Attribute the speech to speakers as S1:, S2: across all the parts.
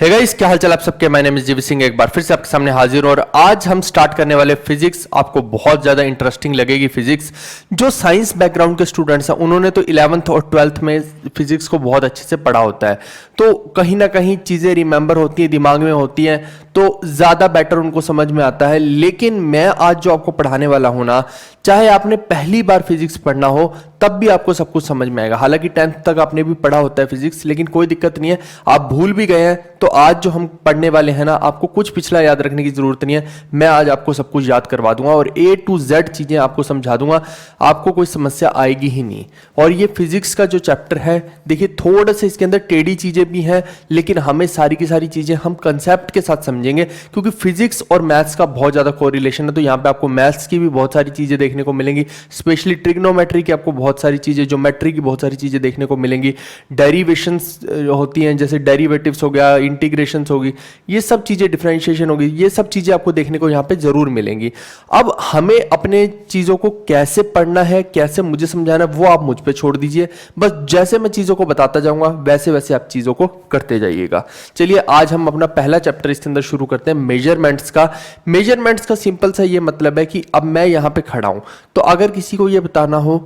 S1: Hey guys, क्या हाल चाल आप सबके। माय नेम इज जीवी सिंह, एक बार फिर से आपके सामने हाजिर हूं और आज हम स्टार्ट करने वाले फिजिक्स। आपको बहुत ज्यादा इंटरेस्टिंग लगेगी फिजिक्स। जो साइंस बैकग्राउंड के स्टूडेंट्स हैं उन्होंने तो 11th और 12th में फिजिक्स को बहुत अच्छे से पढ़ा होता है, तो कहीं ना कहीं चीजें रिमेंबर होती हैं, दिमाग में होती हैं, तो ज्यादा बेटर उनको समझ में आता है। लेकिन मैं आज जो आपको पढ़ाने वाला हूं ना, चाहे आपने पहली बार फिजिक्स पढ़ना हो तब भी आपको सब कुछ समझ में आएगा। हालांकि 10th तक आपने भी पढ़ा होता है फिजिक्स, लेकिन कोई दिक्कत नहीं है, आप भूल भी गए हैं तो आज जो हम पढ़ने वाले हैं ना, आपको कुछ पिछला याद रखने की जरूरत नहीं है। मैं आज आपको सब कुछ याद करवा दूंगा और A to Z चीजें आपको समझा दूंगा, आपको कोई समस्या आएगी ही नहीं। और ये फिजिक्स का जो चैप्टर है, देखिए थोड़ा सा इसके अंदर टेढ़ी चीजें भी हैं, लेकिन हमें सारी की सारी चीजें हम कंसेप्ट के साथ समझेंगे, क्योंकि फिजिक्स और मैथ्स का बहुत ज्यादा कोरिलेशन है। तो यहाँ पे आपको मैथ्स की भी बहुत सारी चीजें देखने को मिलेंगी, स्पेशली ट्रिग्नोमेट्री की आपको बहुत सारी चीजें, ज्योमेट्री की बहुत सारी चीजें देखने को मिलेंगी, डेरिवेशंस होती हैं जैसे डेरिवेटिव्स हो गया, इंटीग्रेशंस होगी, ये सब चीजें, डिफरेंशिएशन होगी, ये सब चीजें आपको देखने को यहाँ पे जरूर मिलेंगी। अब हमें अपने चीजों को कैसे पढ़ना है, कैसे मुझे समझाना है, वो आप मुझ पे छोड़ दीजिए। बस जैसे मैं चीजों को बताता जाऊंगा वैसे वैसे आप चीजों को करते जाइएगा। चलिए आज हम अपना पहला चैप्टर इसके अंदर शुरू करते हैं, मेजरमेंट्स का। मेजरमेंट्स का सिंपल सा ये मतलब है कि अब मैं यहाँ पे खड़ा हूं, तो अगर किसी को ये बताना हो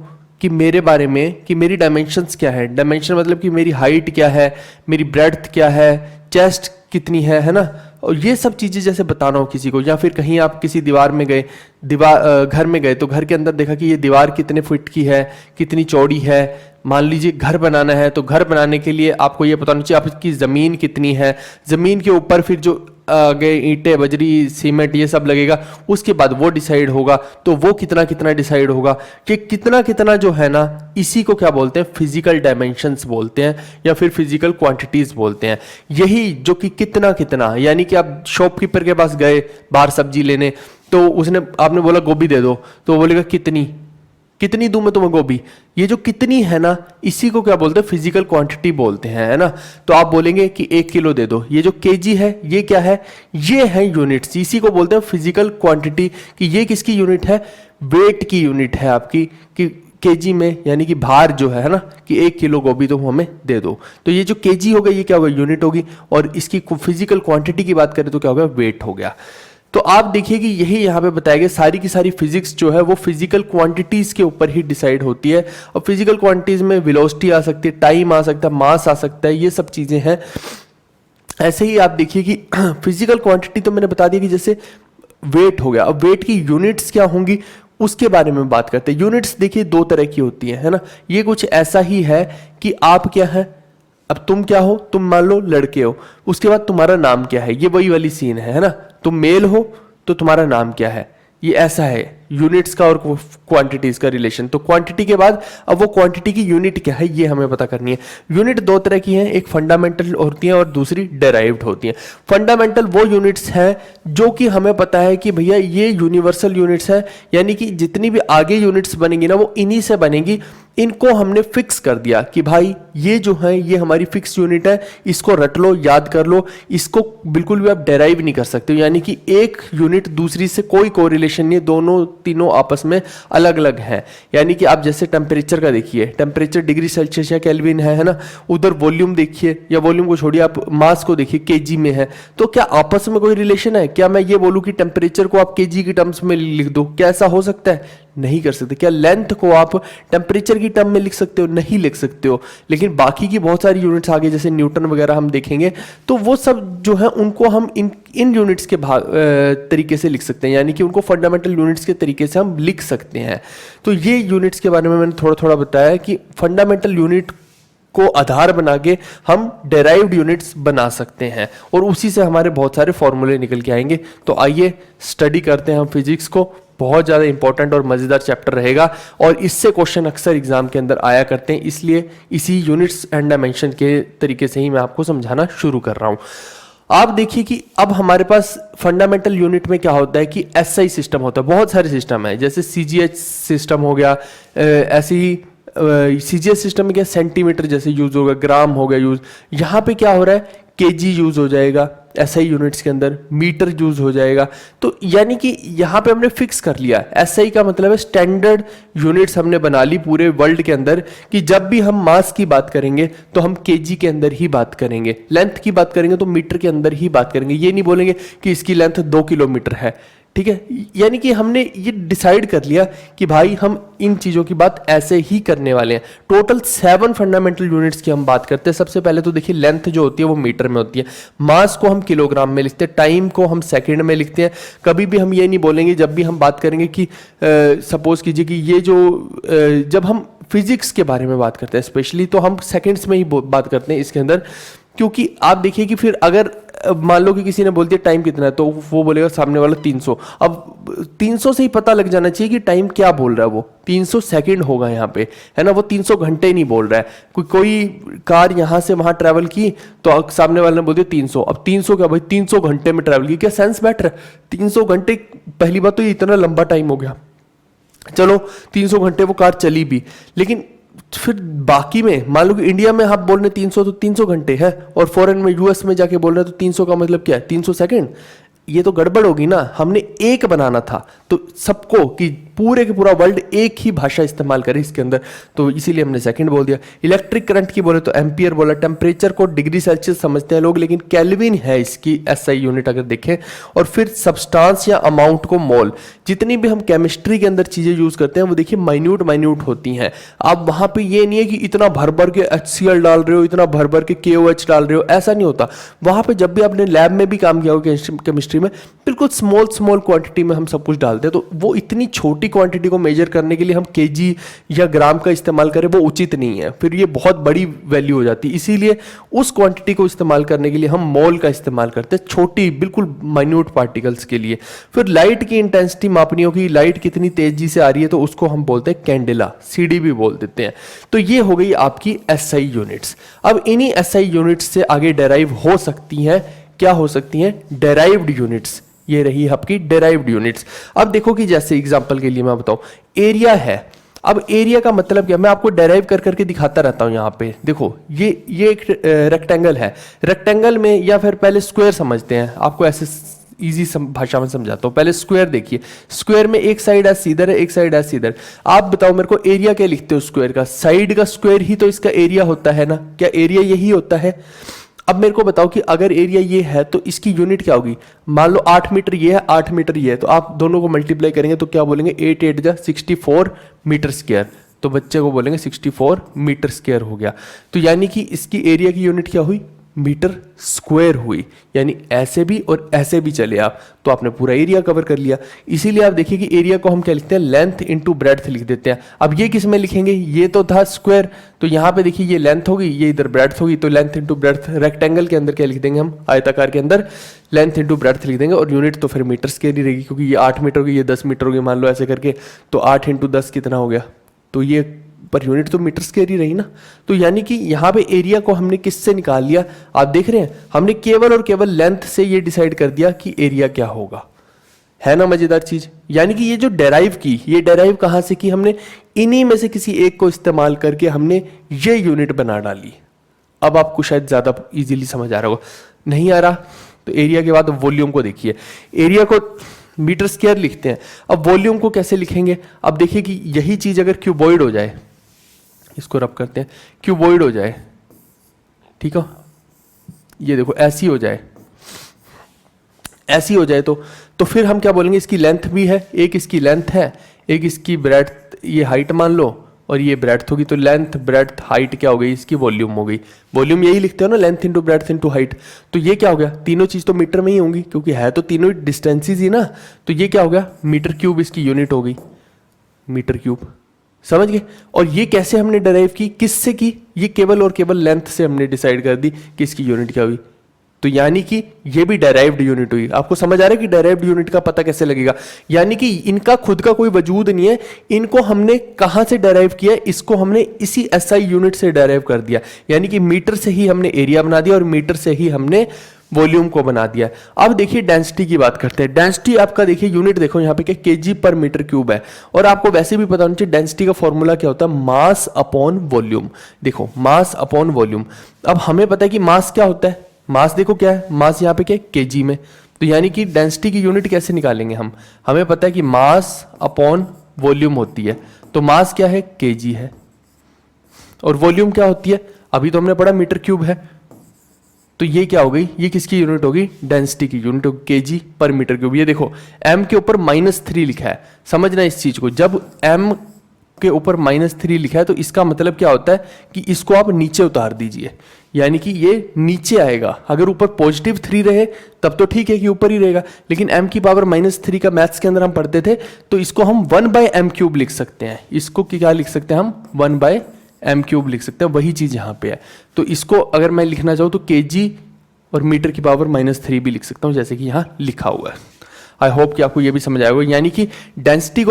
S1: कि मेरे बारे में, कि मेरी डायमेंशंस क्या है, डायमेंशन मतलब कि मेरी हाइट क्या है, मेरी ब्रेड्थ क्या है, चेस्ट कितनी है ना, और ये सब चीजें जैसे बताना हो किसी को, या फिर कहीं आप किसी दीवार में गए, घर में गए, तो घर के अंदर देखा कि ये दीवार कितने फुट की है, कितनी चौड़ी है। मान लीजिए घर बनाना है, तो घर बनाने के लिए आपको ये बताना चाहिए आपकी जमीन कितनी है, जमीन के ऊपर फिर जो आगे ईंटें, बजरी, सीमेंट ये सब लगेगा, उसके बाद वो डिसाइड होगा, तो वो कितना कितना डिसाइड होगा, कि कितना कितना जो है ना, इसी को क्या बोलते हैं, फिजिकल डायमेंशंस बोलते हैं, या फिर फिजिकल क्वांटिटीज बोलते हैं। यही जो कि कितना कितना, यानी कि आप शॉपकीपर के पास गए बाहर सब्जी लेने, तो उसने, आपने बोला गोभी दे दो, तो वो बोलेगा कितनी कितनी दूं मैं तुम्हें गोभी। ये जो कितनी है ना, इसी को क्या बोलते हैं, फिजिकल क्वांटिटी बोलते हैं, है ना। तो आप बोलेंगे कि 1 किलो दे दो। ये जो केजी है ये क्या है, ये है यूनिट्स, इसी को बोलते हैं फिजिकल क्वांटिटी। कि ये किसकी यूनिट है, वेट की यूनिट है आपकी, कि केजी में, यानी कि भार जो है ना, कि 1 किलो गोभी तो हमें दे दो। तो ये जो केजी होगा ये क्या होगा, यूनिट होगी, और इसकी फिजिकल क्वांटिटी की बात करें तो क्या होगा, वेट हो गया। तो आप देखिए कि यही यहाँ पे बताया गया, सारी की सारी फिजिक्स जो है वो फिजिकल क्वांटिटीज के ऊपर ही डिसाइड होती है। और फिजिकल क्वांटिटीज में वेलोसिटी आ सकती है, टाइम आ सकता है, मास आ सकता है, ये सब चीजें हैं। ऐसे ही आप देखिए कि फिजिकल क्वांटिटी तो मैंने बता दिया कि जैसे वेट हो गया। अब वेट की यूनिट्स क्या होंगी उसके बारे में बात करते हैं। यूनिट्स देखिए 2 तरह की होती है ना। ये कुछ ऐसा ही है कि आप क्या है, अब तुम क्या हो, तुम मान लो लड़के हो, उसके बाद तुम्हारा नाम क्या है, ये वही वाली सीन है ना। तुम मेल हो तो तुम्हारा नाम क्या है, ये ऐसा है यूनिट्स का और क्वांटिटीज का रिलेशन। तो क्वांटिटी के बाद अब वो क्वांटिटी की यूनिट क्या है ये हमें पता करनी है। यूनिट 2 तरह की हैं, एक फंडामेंटल होती है और दूसरी डेराइव्ड होती है। फंडामेंटल वो यूनिट्स हैं जो कि हमें पता है कि भैया ये यूनिवर्सल यूनिट्स है, यानी कि जितनी भी आगे यूनिट्स बनेंगी ना वो इन्हीं से बनेंगी। इनको हमने फिक्स कर दिया कि भाई ये जो है ये हमारी फिक्स यूनिट है, इसको रट लो, याद कर लो, इसको बिल्कुल भी आप डेराइव नहीं कर सकते हो। यानी कि एक यूनिट दूसरी से कोई कोरिलेशन नहीं है, दोनों तीनों आपस में अलग अलग हैं। यानी कि आप जैसे टेम्परेचर का देखिए, टेम्परेचर डिग्री सेल्सियस या केल्विन है ना, उधर वॉल्यूम देखिए, या वॉल्यूम को छोड़िए आप मास को देखिए, केजी में है, तो क्या आपस में कोई रिलेशन है? क्या मैं ये बोलूं कि टेम्परेचर को आप केजी की टर्म्स में लिख दो, क्या ऐसा हो सकता है? नहीं कर सकते। क्या लेंथ को आप टेम्परेचर की टर्म में लिख सकते हो? नहीं लिख सकते हो। लेकिन बाकी की बहुत सारी यूनिट्स आगे जैसे न्यूटन वगैरह हम देखेंगे, तो वो सब जो है उनको हम इन यूनिट्स के तरीके से लिख सकते हैं, यानी कि उनको फंडामेंटल यूनिट्स के तरीके से हम लिख सकते हैं। तो ये यूनिट्स के बारे में मैंने थोड़ा थोड़ा बताया कि फंडामेंटल यूनिट को आधार बना के हम डेराइव्ड यूनिट्स बना सकते हैं, और उसी से हमारे बहुत सारे फॉर्मूले निकल के आएंगे। तो आइए स्टडी करते हैं हम फिजिक्स को। बहुत ज़्यादा इंपॉर्टेंट और मज़ेदार चैप्टर रहेगा, और इससे क्वेश्चन अक्सर एग्जाम के अंदर आया करते हैं, इसलिए इसी यूनिट्स एंड डायमेंशन के तरीके से ही मैं आपको समझाना शुरू कर रहा हूँ। आप देखिए कि अब हमारे पास फंडामेंटल यूनिट में क्या होता है कि एसआई सिस्टम होता है। बहुत सारे सिस्टम है, जैसे सीजीएच सिस्टम हो गया, ऐसे ही सीजीएच सिस्टम में क्या सेंटीमीटर जैसे यूज होगा, ग्राम हो गया यूज। यहाँ पे क्या हो रहा है, केजी यूज हो जाएगा, SI यूनिट्स के अंदर, मीटर यूज हो जाएगा। तो यानी कि यहाँ पे हमने फिक्स कर लिया, SI का मतलब है स्टैंडर्ड यूनिट्स हमने बना ली पूरे वर्ल्ड के अंदर, कि जब भी हम मास की बात करेंगे तो हम केजी के अंदर ही बात करेंगे, लेंथ की बात करेंगे तो मीटर के अंदर ही बात करेंगे। ये नहीं बोलेंगे कि इसकी लेंथ 2 किलोमीटर है, ठीक है। यानी कि हमने ये डिसाइड कर लिया कि भाई हम इन चीजों की बात ऐसे ही करने वाले हैं। टोटल 7 फंडामेंटल यूनिट्स की हम बात करते हैं। सबसे पहले तो देखिए लेंथ जो होती है वो मीटर में होती है, मास को हम किलोग्राम में लिखते हैं, टाइम को हम सेकंड में लिखते हैं। कभी भी हम ये नहीं बोलेंगे जब भी हम बात करेंगे कि सपोज कीजिए कि ये जो जब हम फिजिक्स के बारे में बात करते हैं स्पेशली, तो हम सेकेंड्स में ही बात करते हैं इसके अंदर, क्योंकि आप देखिए कि फिर अगर मान लो कि किसी ने बोल दिया टाइम कितना है, तो वो बोलेगा सामने वाला 300। अब 300 से ही पता लग जाना चाहिए कि टाइम क्या बोल रहा है, वो 300 सेकंड होगा यहाँ पे, है ना। वो 300 घंटे नहीं बोल रहा है। कोई कार यहाँ से वहां ट्रैवल की तो सामने वाले ने बोल दिया 300। अब 300 क्या भाई, 300 घंटे में ट्रैवल की, क्या सेंस बैठ रहा है? 300 घंटे, पहली बात तो ये इतना लंबा टाइम हो गया, चलो 300 घंटे वो कार चली भी, लेकिन फिर बाकी में मान लो कि इंडिया में आप बोल रहे 300 तो 300 घंटे है, और फॉरेन में यूएस में जाके बोल रहे तो 300 का मतलब क्या है, 300 सेकंड। ये तो गड़बड़ होगी ना। हमने एक बनाना था तो सबको, कि पूरे के पूरा वर्ल्ड एक ही भाषा इस्तेमाल करे इसके अंदर, तो इसीलिए हमने सेकंड बोल दिया। इलेक्ट्रिक करंट की बोले तो एम्पियर बोला। टेम्परेचर को डिग्री सेल्सियस समझते हैं लोग, लेकिन केल्विन है इसकी SI यूनिट अगर देखें। और फिर सब्सटेंस या अमाउंट को मोल। जितनी भी हम केमिस्ट्री के अंदर चीजें यूज करते हैं वो देखिए माइन्यूट माइन्यूट होती हैं। आप वहां पे ये नहीं है कि इतना भर भर के HCl डाल रहे हो, इतना भर भर के KOH डाल रहे हो, ऐसा नहीं होता। वहां पे जब भी आपने लैब में भी काम किया हो केमिस्ट्री में, बिल्कुल स्मॉल स्मॉल क्वांटिटी में हम सब कुछ डालते हैं। तो वो इतनी छोटी क्वांटिटी को मेजर करने के लिए हम केजी या ग्राम का इस्तेमाल करें वो उचित नहीं है, फिर ये बहुत बड़ी वैल्यू हो जाती है। इसीलिए उस क्वांटिटी को इस्तेमाल करने के लिए हम मोल का इस्तेमाल करते हैं, छोटी बिल्कुल माइन्यूट पार्टिकल्स के लिए। फिर लाइट की इंटेंसिटी मापनी होगी, लाइट कितनी तेजी से आ रही है, तो उसको हम बोलते हैं कैंडेला, CD भी बोल देते हैं। तो ये हो गई आपकी SI यूनिट्स। अब इन्हीं SI यूनिट्स से आगे डेराइव हो सकती हैं, क्या हो सकती हैं, डेराइव्ड यूनिट्स। ये रही आपकी डेराइव्ड यूनिट्स। अब देखो कि जैसे एग्जांपल के लिए मैं बताऊं, एरिया है। अब एरिया का मतलब क्या, मैं आपको डेराइव कर करके दिखाता रहता हूं। यहाँ पे देखो ये एक रेक्टेंगल है, रेक्टेंगल में, या फिर पहले स्क्वायर समझते हैं, आपको ऐसे इजी भाषा में समझाता हूं। पहले स्क्वायर देखिए, स्क्वायर में एक साइड ऐसे इधर है, एक साइड ऐसे इधर। आप बताओ मेरे को एरिया क्या लिखते हो स्क्वायर का? साइड का स्क्वायर ही तो इसका एरिया होता है ना, क्या एरिया यही होता है? अब मेरे को बताओ कि अगर एरिया ये है तो इसकी यूनिट क्या होगी? मान लो 8 मीटर ये है, 8 मीटर ये है, तो आप दोनों को मल्टीप्लाई करेंगे तो क्या बोलेंगे, 8 8 जा 64 मीटर स्क्वायर। तो बच्चे को बोलेंगे 64 मीटर स्क्वायर हो गया। तो यानी कि इसकी एरिया की यूनिट क्या हुई, मीटर स्क्वायर हुई। यानी ऐसे भी और ऐसे भी चले आप, तो आपने पूरा एरिया कवर कर लिया। इसीलिए आप देखिए कि एरिया को हम क्या लिखते हैं, लेंथ इनटू ब्रेड्थ लिख देते हैं। अब ये किस में लिखेंगे, ये तो था स्क्वायर, तो यहाँ पे देखिए ये लेंथ होगी, ये इधर ब्रेड्थ होगी, तो लेंथ इनटू ब्रेड्थ। रेक्टेंगल के अंदर क्या लिख देंगे हम, आयताकार के अंदर लेंथ इनटू ब्रेड्थ लिख देंगे, और यूनिट तो फिर मीटर स्क्वायर ही रहेगी, क्योंकि ये 8 मीटर होगी, ये 10 मीटर होगी, मान लो ऐसे करके, तो 8 इंटू 10 कितना हो गया, तो ये पर यूनिट तो मीटर स्क्वायर ही रही ना। तो यानी कि यहाँ पे एरिया को हमने किससे निकाल लिया, आप देख रहे हैं, हमने केवल और केवल लेंथ से ये डिसाइड कर दिया कि एरिया क्या होगा। है ना मजेदार चीज। यानी कि ये जो डेराइव की, ये डेराइव कहाँ से की हमने, इन्हीं में से किसी एक को इस्तेमाल करके हमने ये यूनिट बना डाली। अब आपको शायद ज्यादा इजीली समझ आ रहा होगा, नहीं आ रहा तो एरिया के बाद वॉल्यूम को देखिए। एरिया को मीटर स्क्वायर लिखते हैं, अब वॉल्यूम को कैसे लिखेंगे। अब देखिए कि यही चीज अगर क्यूबॉइड हो जाए, इसको रब करते हैं, क्यूबॉइड हो जाए, ठीक है, ये देखो ऐसी हो जाए, ऐसी हो जाए, तो फिर हम क्या बोलेंगे, इसकी लेंथ भी है, एक इसकी लेंथ है, एक इसकी ब्रेड्थ, ये हाइट मान लो, और ये ब्रेड्थ होगी, तो लेंथ ब्रेड्थ हाइट क्या हो गई, इसकी वॉल्यूम हो गई। वॉल्यूम यही लिखते हो ना, length into breadth into height. तो ये क्या हो गया, तीनों चीज तो मीटर में ही होंगी, क्योंकि है तो तीनों डिस्टेंसेस ही ना। तो ये क्या हो गया, मीटर क्यूब इसकी यूनिट हो गई, मीटर क्यूब। समझ गए। और ये कैसे हमने डिराइव की, किससे की, ये केवल और केवल लेंथ से हमने डिसाइड कर दी कि इसकी यूनिट क्या हुई। तो यानी कि ये भी डेराइव्ड यूनिट हुई। आपको समझ आ रहा है कि डेराइव्ड यूनिट का पता कैसे लगेगा। यानी कि इनका खुद का कोई वजूद नहीं है, इनको हमने कहां से डेराइव किया, इसको हमने इसी SI यूनिट से डेराइव कर दिया। यानी कि मीटर से ही हमने एरिया बना दिया और मीटर से ही हमने वॉल्यूम को बना दिया। अब देखिए डेंसिटी की बात करते हैं। डेंसिटी आपका देखिए यूनिट देखो यहाँ पे क्या, केजी पर मीटर क्यूब है। और आपको वैसे भी पता होना चाहिए डेंसिटी का फॉर्मूला क्या होता है, मास अपॉन वॉल्यूम। देखो मास अपॉन वॉल्यूम। अब हमें पता है कि मास क्या होता है, मास देखो क्या है, मास यहाँ पे क्या है, केजी में। तो यानी कि डेंसिटी की यूनिट कैसे निकालेंगे हम, हमें पता है कि मास अपॉन वॉल्यूम होती है, तो मास क्या है, केजी है, और वॉल्यूम क्या होती है, अभी तो हमने पढ़ा मीटर क्यूब है। तो ये क्या हो गई, ये किसकी यूनिट होगी, डेंसिटी की यूनिट होगी, केजी पर मीटर क्यूब। ये देखो m के ऊपर -3 लिखा है, समझना इस चीज को, जब m के ऊपर -3 लिखा है तो इसका मतलब क्या होता है कि इसको आप नीचे उतार दीजिए, यानी कि ये नीचे आएगा। अगर ऊपर +3 रहे तब तो ठीक है कि ऊपर ही रहेगा, लेकिन m की पावर -3 का मैथ्स के अंदर हम पढ़ते थे, तो इसको हम 1/m³ लिख सकते हैं। इसको क्या लिख सकते हैं हम, 1/m³ लिख सकते हैं, वही चीज यहाँ पे है। तो इसको अगर मैं लिखना चाहूँ तो केजी और मीटर की पावर -3 भी लिख सकता हूँ, जैसे कि यहाँ लिखा हुआ है। आई होप कि आपको ये भी समझ आएगा। यानी कि डेंसिटी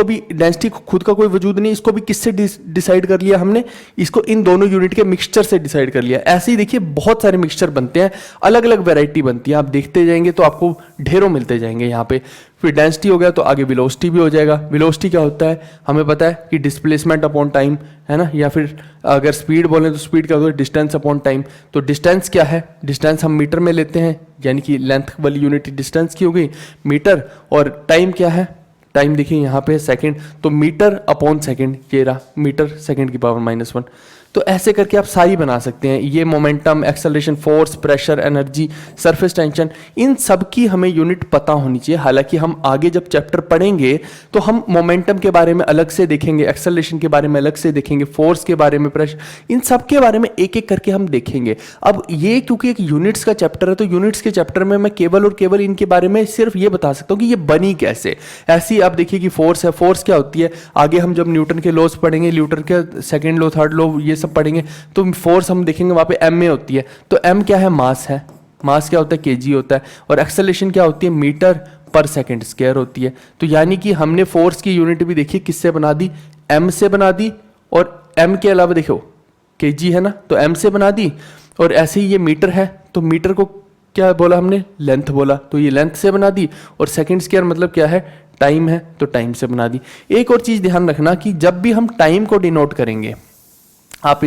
S1: को खुद का कोई वजूद नहीं, इसको भी किससे डिसाइड कर लिया हमने, इसको इन दोनों यूनिट के मिक्सचर से डिसाइड कर लिया। ऐसे ही देखिए बहुत सारे मिक्सचर बनते हैं, अलग अलग वैरायटी बनती है, आप देखते जाएंगे तो आपको ढेरों मिलते जाएंगे यहाँ पे। फिर डेंसिटी हो गया तो आगे वेलोसिटी भी हो जाएगा। वेलोसिटी क्या होता है, हमें पता है कि डिस्प्लेसमेंट अपॉन टाइम है ना, या फिर अगर स्पीड बोलें तो स्पीड क्या होता है, डिस्टेंस अपॉन टाइम। तो डिस्टेंस क्या है, डिस्टेंस हम मीटर में लेते हैं, यानी कि लेंथ वाली यूनिट डिस्टेंस की हो गई मीटर, और टाइम क्या है, टाइम देखिए यहाँ पे सेकंड, तो मीटर अपॉन सेकंड, ये रहा मीटर सेकंड की पावर -1। तो ऐसे करके आप सारी बना सकते हैं। ये momentum, acceleration, force, pressure, energy, surface tension, इन सब की हमें यूनिट पता होनी चाहिए। हालांकि हम आगे जब चैप्टर पढ़ेंगे तो हम मोमेंटम के बारे में अलग से देखेंगे, एक्सेलरेशन के बारे में अलग से देखेंगे, फोर्स के बारे में, प्रेशर, इन सब के बारे में एक एक करके हम देखेंगे। अब ये क्योंकि एक यूनिट्स का चैप्टर है, तो यूनिट्स के चैप्टर में मैं केवल और केवल इनके बारे में सिर्फ ये बता सकता हूँ कि ये बनी कैसे। ऐसी आप देखिए कि फोर्स है, फोर्स क्या होती है, आगे हम जब न्यूटन के लॉज पढ़ेंगे, न्यूटन के सेकेंड लॉ, थर्ड लॉ, ये पढ़ेंगे तो फोर्स हम देखेंगे वहां पे m में होती है। तो m क्या है, मास है, मास क्या होता है, केजी होता है, और एक्सेलरेशन क्या होती है, मीटर पर सेकंड स्क्वायर होती है। तो यानी कि हमने फोर्स की यूनिट भी देखिए किससे बना दी, m से बना दी, और m के अलावा देखो केजी है ना, तो m से बना दी, और ऐसे ही ये मीटर है, तो मीटर को क्या बोला हमने, लेंथ बोला, तो ये लेंथ से बना दी, और सेकंड स्क्वायर मतलब क्या है, टाइम है, तो टाइम से बना दी। एक और चीज ध्यान रखना कि जब भी हम टाइम को डिनोट करेंगे, आप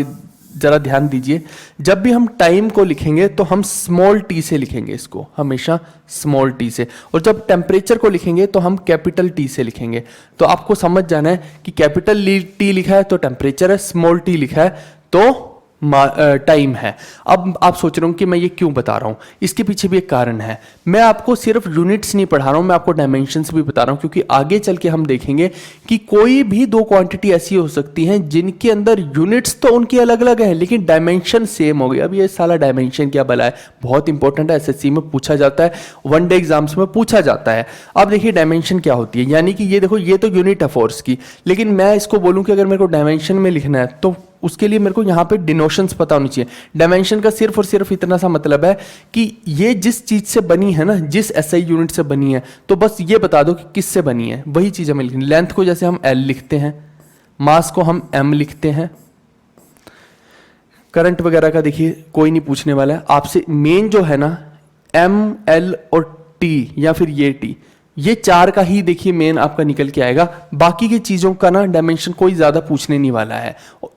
S1: जरा ध्यान दीजिए, जब भी हम टाइम को लिखेंगे तो हम स्मॉल टी से लिखेंगे, इसको हमेशा स्मॉल टी से, और जब टेम्परेचर को लिखेंगे तो हम कैपिटल टी से लिखेंगे। तो आपको समझ जाना है कि कैपिटल टी लिखा है तो टेम्परेचर है, स्मॉल टी लिखा है तो टाइम है। अब आप सोच रहे हो कि मैं ये क्यों बता रहा हूं, इसके पीछे भी एक कारण है। मैं आपको सिर्फ यूनिट्स नहीं पढ़ा रहा हूं, मैं आपको डायमेंशंस भी बता रहा हूं, क्योंकि आगे चल के हम देखेंगे कि कोई भी दो क्वांटिटी ऐसी हो सकती हैं जिनके अंदर यूनिट्स तो उनकी अलग अलग है लेकिन डायमेंशन सेम हो गई। अब ये साला डायमेंशन क्या भला है, बहुत इंपॉर्टेंट है, एसएससी में पूछा जाता है, वन डे एग्जाम्स में पूछा जाता है। अब देखिए डायमेंशन क्या होती है, यानी कि ये देखो ये तो यूनिट है फोर्स की, लेकिन मैं इसको बोलूं कि अगर मेरे को डायमेंशन में लिखना है तो उसके लिए मेरे को यहाँ पे डिनोशंस पता होनी चाहिए। डायमेंशन का सिर्फ और सिर्फ इतना सा मतलब है कि ये जिस चीज से बनी है ना, जिस एसआई यूनिट से बनी है, तो बस ये बता दो कि किससे बनी है, वही चीज हमें लिखनी। लेंथ को जैसे हम एल लिखते हैं, मास को हम एम लिखते हैं, करंट वगैरह का देखिए कोई नहीं पूछने वाला है आपसे। मेन जो है ना एम, एल और टी, या फिर ये टी, ये चार का ही देखिए मेन आपका निकल के आएगा। बाकी की चीजों का ना डायमेंशन कोई ज्यादा पूछने नहीं वाला है,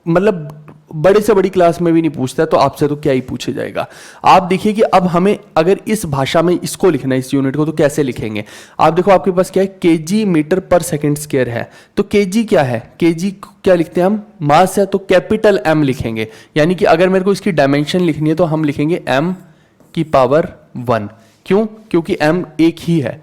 S1: मतलब बड़े से बड़ी क्लास में भी नहीं पूछता है, तो आपसे तो क्या ही पूछे जाएगा। आप देखिए कि अब हमें अगर इस भाषा में इसको लिखना है, इस यूनिट को, तो कैसे लिखेंगे। आप देखो आपके पास क्या है, केजी मीटर पर सेकंड स्क्वायर है, तो केजी क्या है, केजी क्या लिखते हैं हम, मास है, तो कैपिटल एम लिखेंगे। यानी कि अगर मेरे को इसकी डायमेंशन लिखनी है तो हम लिखेंगे एम की पावर 1। क्यों, क्योंकि एम एक ही है,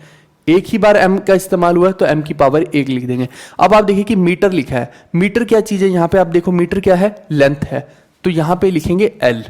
S1: एक ही बार m का इस्तेमाल हुआ है, तो m की पावर 1 लिख देंगे। अब आप देखिए कि मीटर लिखा है, मीटर क्या चीज है, यहां पे आप देखो मीटर क्या है, लेंथ है, तो यहां पे लिखेंगे l।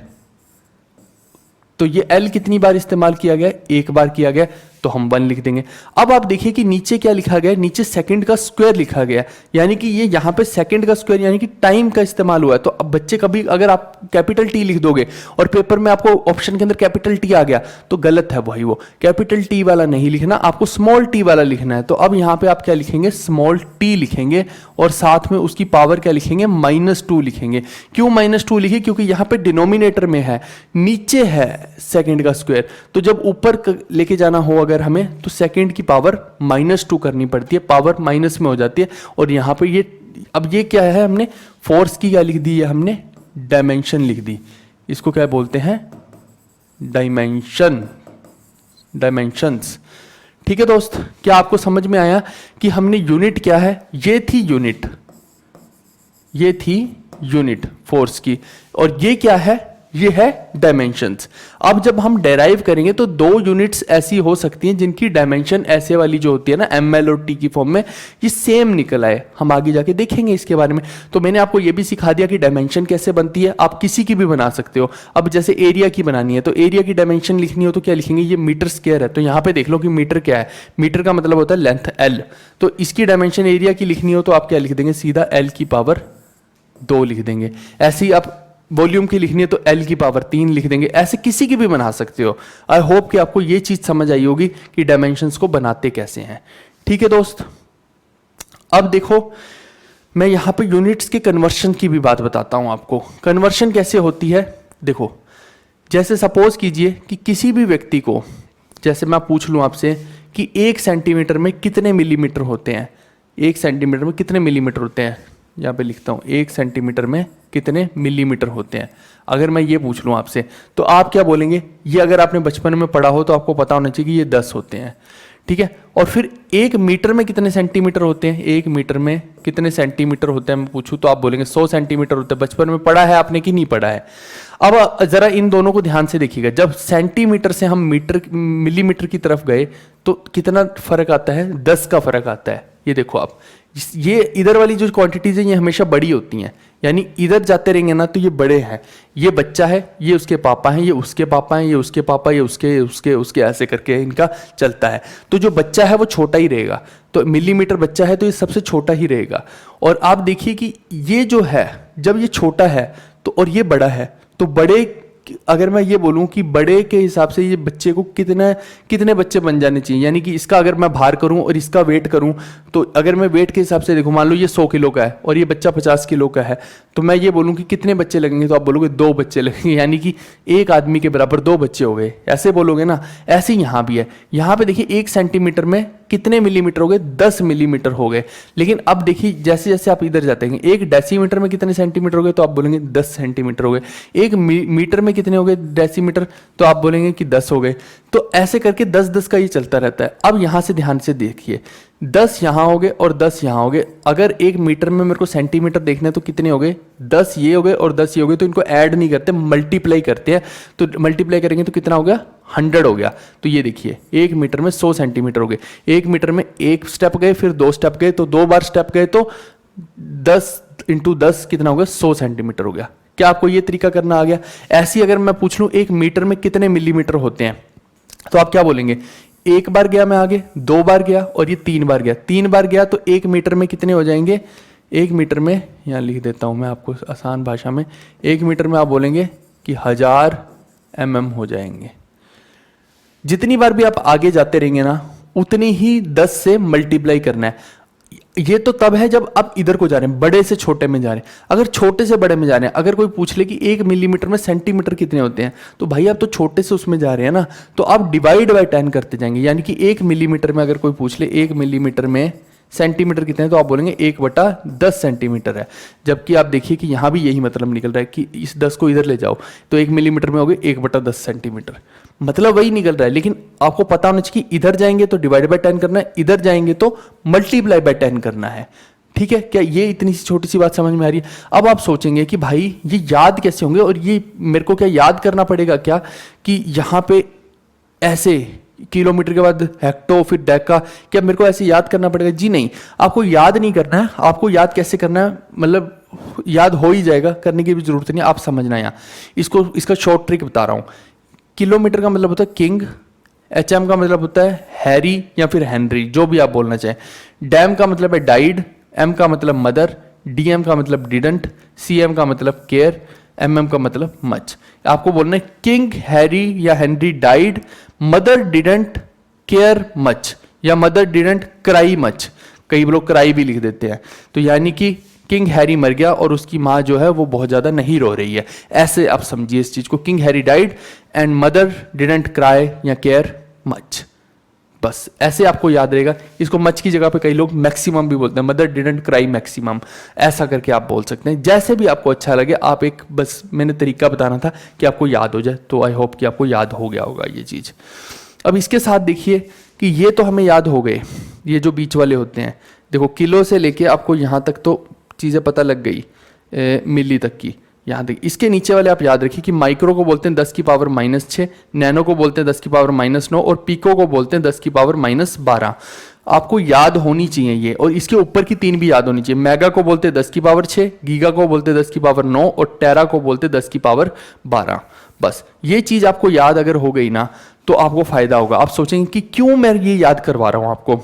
S1: तो ये l कितनी बार इस्तेमाल किया गया, एक बार किया गया, तो हम 1 लिख देंगे। अब आप देखिए कि नीचे क्या लिखा गया, नीचे सेकंड का स्क्वायर लिखा गया, यानी कि ये यहाँ पे सेकंड का स्क्वायर यानी कि टाइम का इस्तेमाल हुआ है। तो अब बच्चे कभी अगर आप कैपिटल टी लिख दोगे और पेपर में आपको ऑप्शन के अंदर कैपिटल टी आ गया तो गलत है भाई, वो कैपिटल टी वाला नहीं लिखना, आपको स्मॉल टी वाला लिखना है। तो अब यहाँ पे आप क्या लिखेंगे, स्मॉल टी लिखेंगे, और साथ में उसकी पावर क्या लिखेंगे, -2 लिखेंगे। क्यों -2 लिखे, क्योंकि यहाँ पे डिनोमिनेटर में है, नीचे है सेकंड का स्क्वायर, तो जब ऊपर लेके जाना हो अगर हमें, तो सेकंड की पावर -2 करनी पड़ती है, पावर माइनस में हो जाती है। और यहाँ पे ये, अब ये क्या है, हमने फोर्स की क्या लिख दी है, हमने डायमेंशन लिख दी, इसको क्या बोलते हैं, डायमेंशंस। ठीक है दोस्त, क्या आपको समझ में आया कि हमने यूनिट क्या है, ये थी यूनिट फोर्स की, और ये क्या है, ये है डायमेंशंस। अब जब हम डेराइव करेंगे तो दो यूनिट्स ऐसी हो सकती हैं जिनकी डायमेंशन ऐसे वाली जो होती है ना ml और t की फॉर्म में, ये सेम निकल आए। हम आगे जाके देखेंगे इसके बारे में। तो मैंने आपको ये भी सिखा दिया कि डायमेंशन कैसे बनती है, आप किसी की भी बना सकते हो। अब जैसे एरिया की बनानी है तो एरिया की डायमेंशन लिखनी हो तो क्या लिखेंगे, ये मीटर स्क्वायर है, तो यहाँ पे देख लो कि मीटर क्या है, मीटर का मतलब होता है लेंथ l। तो इसकी डायमेंशन एरिया की लिखनी हो तो आप क्या लिख देंगे, सीधा l की पावर 2 लिख देंगे। ऐसे ही आप वॉल्यूम की लिखनी है तो L की पावर 3 लिख देंगे। ऐसे किसी की भी बना सकते हो। आई होप कि आपको ये चीज समझ आई होगी कि डायमेंशंस को बनाते कैसे हैं। ठीक है दोस्त, अब देखो मैं यहां पे यूनिट्स के कन्वर्शन की भी बात बताता हूं आपको। कन्वर्शन कैसे होती है, देखो जैसे सपोज कीजिए कि किसी भी व्यक्ति को, जैसे मैं पूछ लूं आपसे कि 1 सेंटीमीटर में कितने मिलीमीटर होते हैं, 1 सेंटीमीटर में कितने मिलीमीटर होते हैं, यहाँ पे लिखता हूँ 1 सेंटीमीटर में कितने मिलीमीटर होते हैं। अगर मैं ये पूछ लूँ आपसे तो आप क्या बोलेंगे, ये अगर आपने बचपन में पढ़ा हो तो आपको पता होना चाहिए कि ये 10 होते हैं। ठीक है, और फिर 1 मीटर में कितने सेंटीमीटर होते हैं, 1 मीटर में कितने सेंटीमीटर होते हैं मैं पूछूं तो आप बोलेंगे 100 सेंटीमीटर होते हैं। बचपन में पढ़ा है आपने कि नहीं पढ़ा है। अब जरा इन दोनों को ध्यान से देखिएगा, जब सेंटीमीटर से हम मिलीमीटर की तरफ गए तो कितना फर्क आता है, 10 का फर्क आता है। ये देखो आप, ये इधर वाली जो क्वांटिटीज है ये हमेशा बड़ी होती हैं, यानी इधर जाते रहेंगे ना तो ये बड़े हैं। ये बच्चा है, ये उसके पापा हैं, ये उसके पापा हैं, ये उसके पापा, ये उसके ऐसे करके इनका चलता है। तो जो बच्चा है वो छोटा ही रहेगा, तो मिलीमीटर बच्चा है तो ये सबसे छोटा ही रहेगा। और आप देखिए कि ये जो है, जब ये छोटा है तो और ये बड़ा है, तो बड़े, अगर मैं ये बोलूं कि बड़े के हिसाब से ये बच्चे को कितने बच्चे बन जाने चाहिए, यानी कि इसका अगर मैं भार करूं और इसका वेट करूं, तो अगर मैं वेट के हिसाब से देखूं, मान लो ये 100 किलो का है और ये बच्चा 50 किलो का है, तो मैं ये बोलूं कि कितने बच्चे लगेंगे, तो आप बोलोगे 2 बच्चे लगेंगे, यानी कि 1 आदमी के बराबर 2 बच्चे हो गए, ऐसे बोलोगे ना। ऐसे ही यहाँ भी है, यहाँ पे देखिए 1 सेंटीमीटर में कितने मिलीमीटर हो गए, 10 मिलीमीटर हो गए। लेकिन अब देखिए जैसे जैसे आप इधर जाते हैं, 1 डेसीमीटर में कितने सेंटीमीटर हो गए, तो आप बोलेंगे 10 सेंटीमीटर हो गए। 1 मीटर में कितने हो गए डेसीमीटर, तो आप बोलेंगे कि 10 हो गए। तो ऐसे करके 10-10 का ये चलता रहता है। अब यहां से ध्यान से देखिए, 10 यहां हो गए और 10 यहां हो गए। अगर 1 मीटर में मेरे को सेंटीमीटर देखना है तो कितने हो गए, 10 ये हो गए और 10 ये हो गए। तो इनको ऐड नहीं करते, मल्टीप्लाई करते हैं। तो मल्टीप्लाई करेंगे तो कितना हो गया, 100 हो गया। तो ये देखिए 1 मीटर में 100 सेंटीमीटर हो गए। 1 मीटर में 1 स्टेप गए, फिर 2 स्टेप गए, तो 2 बार स्टेप गए, तो 10 × 10 कितना हो गया, 100 सेंटीमीटर हो गया। क्या आपको ये तरीका करना आ गया। ऐसी अगर मैं पूछ लूं 1 मीटर में कितने मिलीमीटर होते हैं, तो आप क्या बोलेंगे, 1 बार गया मैं आगे, 2 बार गया और ये 3 बार गया। 3 बार गया तो 1 मीटर में कितने हो जाएंगे, 1 मीटर में, यहाँ लिख देता हूं मैं आपको आसान भाषा में, 1 मीटर में आप बोलेंगे कि 1000 mm हो जाएंगे। जितनी बार भी आप आगे जाते रहेंगे ना, उतनी ही 10 से मल्टीप्लाई करना है। ये तो तब है जब आप इधर को जा रहे हैं, बड़े से छोटे में जा रहे हैं। अगर छोटे से बड़े में जा रहे हैं, अगर कोई पूछ ले कि 1 मिलीमीटर में सेंटीमीटर कितने होते हैं, तो भाई आप तो छोटे से उसमें जा रहे हैं ना, तो आप डिवाइड बाय 10 करते जाएंगे। यानी कि 1 मिलीमीटर में अगर कोई पूछ ले 1 मिलीमीटर में सेंटीमीटर कितने हैं, तो आप बोलेंगे 1/10 सेंटीमीटर है। जबकि आप देखिए कि यहाँ भी यही मतलब निकल रहा है कि इस 10 को इधर ले जाओ तो 1 मिलीमीटर में हो गए 1/10 सेंटीमीटर, मतलब वही निकल रहा है। लेकिन आपको पता होना चाहिए कि इधर जाएंगे तो डिवाइड बाय 10 करना है, इधर जाएंगे तो मल्टीप्लाई बाय 10 करना है। ठीक है, क्या ये इतनी सी छोटी सी बात समझ में आ रही है। अब आप सोचेंगे कि भाई ये याद कैसे होंगे, और ये मेरे को क्या याद करना पड़ेगा क्या, कि यहाँ पे ऐसे किलोमीटर के बाद हेक्टो फिर डेका, क्या मेरे को ऐसे याद करना पड़ेगा। जी नहीं, आपको याद नहीं करना है। आपको याद कैसे करना है, मतलब याद हो ही जाएगा, करने की भी जरूरत नहीं, आप समझना है। इसका शॉर्ट ट्रिक बता रहा हूं। किलोमीटर का मतलब होता है किंग, HM का मतलब होता है हैरी या फिर हेनरी, जो भी आप बोलना चाहें। डैम का मतलब है डाइड, M का मतलब मदर, DM का मतलब डिडंट, CM का मतलब केयर, MM का मतलब मच। आपको बोलना है किंग हैरी या Henry died, mother didn't care much, या मदर डिडंट क्राई मच। कई लोग क्राई भी लिख देते हैं। तो यानी कि किंग हैरी मर गया और उसकी माँ जो है वो बहुत ज़्यादा नहीं रो रही है, ऐसे आप समझिए इस चीज़ को। King Harry died and mother didn't cry या केयर मच।
S2: बस ऐसे आपको याद रहेगा। इसको मच की जगह पे कई लोग मैक्सिमम भी बोलते हैं, मदर डिडंट क्राई मैक्सिमम, ऐसा करके आप बोल सकते हैं। जैसे भी आपको अच्छा लगे, आप एक बस मैंने तरीका बताना था कि आपको याद हो जाए, तो आई होप कि आपको याद हो गया होगा ये चीज़। अब इसके साथ देखिए कि ये तो हमें याद हो गए, ये जो बीच वाले होते हैं, देखो किलो से लेके आपको यहाँ तक तो चीज़ें पता लग गई, मिली तक की। यहाँ देखिए इसके नीचे वाले आप याद रखिए कि माइक्रो को बोलते हैं 10 की पावर -6, नैनो को बोलते हैं 10 की पावर -9 और पीको को बोलते हैं 10 की पावर -12। आपको याद होनी चाहिए ये, और इसके ऊपर की 3 भी याद होनी चाहिए। मेगा को बोलते हैं 10 की पावर 6, गीगा को बोलते हैं 10 की पावर 9 और टेरा को बोलते हैं 10 की पावर 12। बस ये चीज़ आपको याद अगर हो गई ना तो आपको फायदा होगा। आप सोचेंगे कि क्यों मैं ये याद करवा रहा हूँ आपको।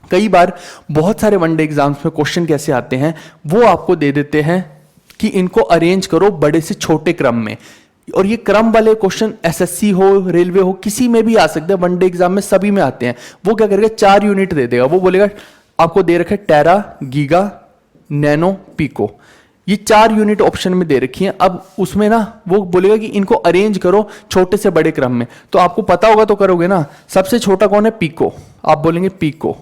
S2: कई बार बहुत सारे वनडे एग्जाम्स में क्वेश्चन कैसे आते हैं, वो आपको दे देते हैं कि इनको अरेंज करो बड़े से छोटे क्रम में, और ये क्रम वाले क्वेश्चन एसएससी हो, रेलवे हो, किसी में भी आ सकते हैं, वनडे एग्जाम में सभी में आते हैं। वो क्या करेगा, 4 यूनिट दे देगा। वो बोलेगा आपको दे रखे टेरा, गीगा, नैनो, पीको, ये 4 यूनिट ऑप्शन में दे रखी हैं। अब उसमें ना वो बोलेगा कि इनको अरेंज करो छोटे से बड़े क्रम में, तो आपको पता होगा तो करोगे ना। सबसे छोटा कौन है, पीको, आप बोलेंगे पीको।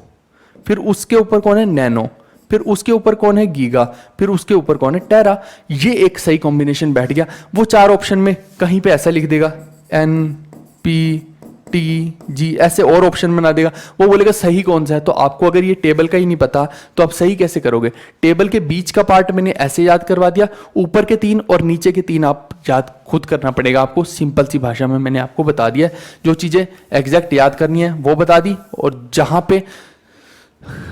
S2: फिर उसके ऊपर कौन है, नैनो। फिर उसके ऊपर कौन है, गीगा। फिर उसके ऊपर कौन है, टेरा। ये एक सही कॉम्बिनेशन बैठ गया। वो 4 ऑप्शन में कहीं पे ऐसा लिख देगा एन पी टी जी, ऐसे और ऑप्शन बना देगा। वो बोलेगा सही कौन सा है। तो आपको अगर ये टेबल का ही नहीं पता तो आप सही कैसे करोगे। टेबल के बीच का पार्ट मैंने ऐसे याद करवा दिया, ऊपर के 3 और नीचे के 3 आप याद खुद करना पड़ेगा आपको। सिंपल सी भाषा में मैंने आपको बता दिया, जो चीजें एग्जैक्ट याद करनी है वो बता दी, और जहां पे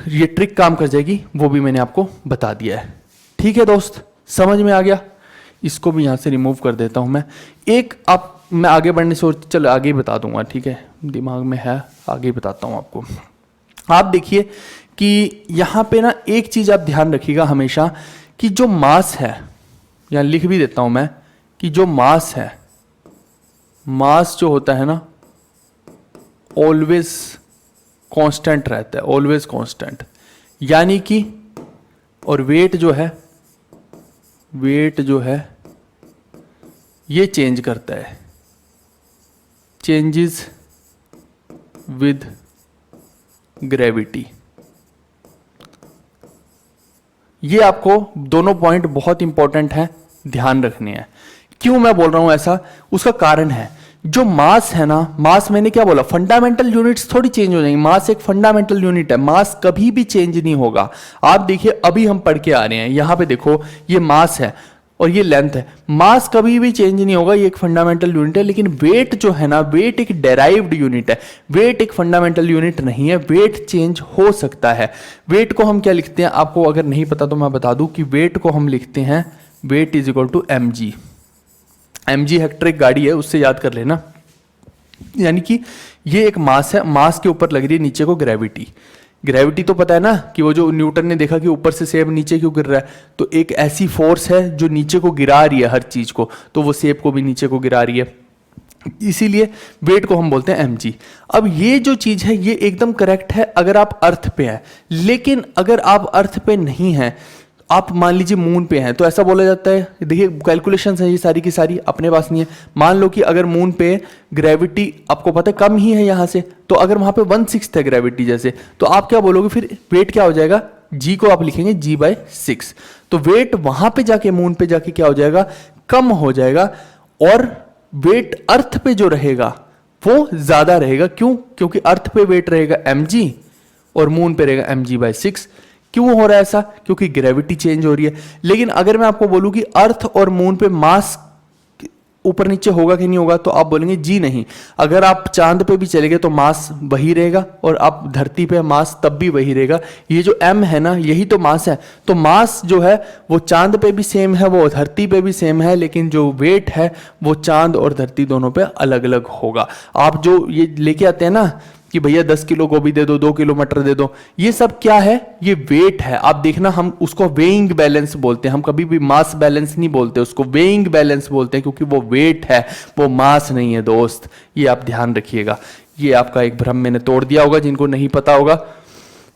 S2: ये ट्रिक काम कर जाएगी वो भी मैंने आपको बता दिया है। ठीक है दोस्त, समझ में आ गया। इसको भी यहां से रिमूव कर देता हूं मैं। एक आप मैं आगे बढ़ने से, चलो आगे ही बता दूंगा, ठीक है, दिमाग में है, आगे ही बताता हूं आपको। आप देखिए कि यहां पे ना एक चीज आप ध्यान रखिएगा हमेशा कि जो मास है, यहां लिख भी देता हूं मैं कि जो मास है, मास जो होता है ना ऑलवेज कांस्टेंट रहता है, ऑलवेज कांस्टेंट। यानी कि और वेट जो है, वेट जो है ये चेंज करता है, चेंजेस विद ग्रेविटी। ये आपको दोनों पॉइंट बहुत इंपॉर्टेंट है, ध्यान रखने हैं। क्यों मैं बोल रहा हूं ऐसा, उसका कारण है। जो मास है ना, मास मैंने क्या बोला, फंडामेंटल यूनिट्स थोड़ी चेंज हो जाएंगी। मास एक फंडामेंटल यूनिट है, मास कभी भी चेंज नहीं होगा। आप देखिए अभी हम पढ़ के आ रहे हैं, यहां पे देखो ये मास है और ये लेंथ है, मास कभी भी चेंज नहीं होगा, ये एक फंडामेंटल यूनिट है। लेकिन वेट जो है ना, वेट एक डेराइव्ड यूनिट है, वेट एक फंडामेंटल यूनिट नहीं है, वेट चेंज हो सकता है। वेट को हम क्या लिखते हैं, आपको अगर नहीं पता तो मैं बता दूं कि वेट को हम लिखते हैं weight is equal to mg। mg vector एक गाड़ी है, उससे याद कर लेना। यानी कि ये एक मास है, मास के ऊपर लग रही है नीचे को ग्रेविटी। ग्रेविटी तो पता है ना कि वो जो न्यूटन ने देखा कि ऊपर से सेब नीचे क्यों गिर रहा है, तो एक ऐसी फोर्स है जो नीचे को गिरा रही है हर चीज को, तो वो सेब को भी नीचे को गिरा रही है, इसीलिए वेट को हम बोलते हैं mg। अब ये जो चीज है ये एकदम करेक्ट है अगर आप अर्थ पे हैं, लेकिन अगर आप अर्थ पे नहीं हैं, आप मान लीजिए मून पे हैं, तो ऐसा बोला जाता है, देखिए कैलकुलेशंस है ये सारी की सारी, अपने पास नहीं है। मान लो कि अगर मून पे ग्रेविटी आपको पता है कम ही है यहां से, तो अगर वहां पे 1/6 है ग्रेविटी जैसे, तो आप क्या बोलोगे फिर, वेट क्या हो जाएगा, जी को आप लिखेंगे g/6। तो वेट वहां पे जाके, मून पे जाके क्या हो जाएगा, कम हो जाएगा, और वेट अर्थ पे जो रहेगा वो ज्यादा रहेगा। क्यों, क्योंकि अर्थ पे वेट रहेगा mg और मून पे रहेगा mg/6। क्यों हो रहा है ऐसा, क्योंकि ग्रेविटी चेंज हो रही है। लेकिन अगर मैं आपको बोलूं कि अर्थ और मून पे मास ऊपर नीचे होगा कि नहीं होगा, तो आप बोलेंगे जी नहीं। अगर आप चांद पे भी चले गए तो मास वही रहेगा, और आप धरती पे मास तब भी वही रहेगा। ये जो m है ना, यही तो मास है। तो मास जो है वो चांद पे भी सेम है, वो धरती पे भी सेम है, लेकिन जो वेट है वो चांद और धरती दोनों पे अलग अलग होगा। आप जो ये लेके आते हैं ना कि भैया 10 किलो गोभी दे दो, 2 किलो मटर दे दो, ये सब क्या है, ये वेट है। आप देखना, हम उसको वेइंग बैलेंस बोलते हैं, हम कभी भी मास बैलेंस नहीं बोलते, उसको वेइंग बैलेंस बोलते हैं, क्योंकि वो वेट है, वो मास नहीं है दोस्त। ये आप ध्यान रखिएगा। ये आपका एक भ्रम मैंने तोड़ दिया होगा जिनको नहीं पता होगा।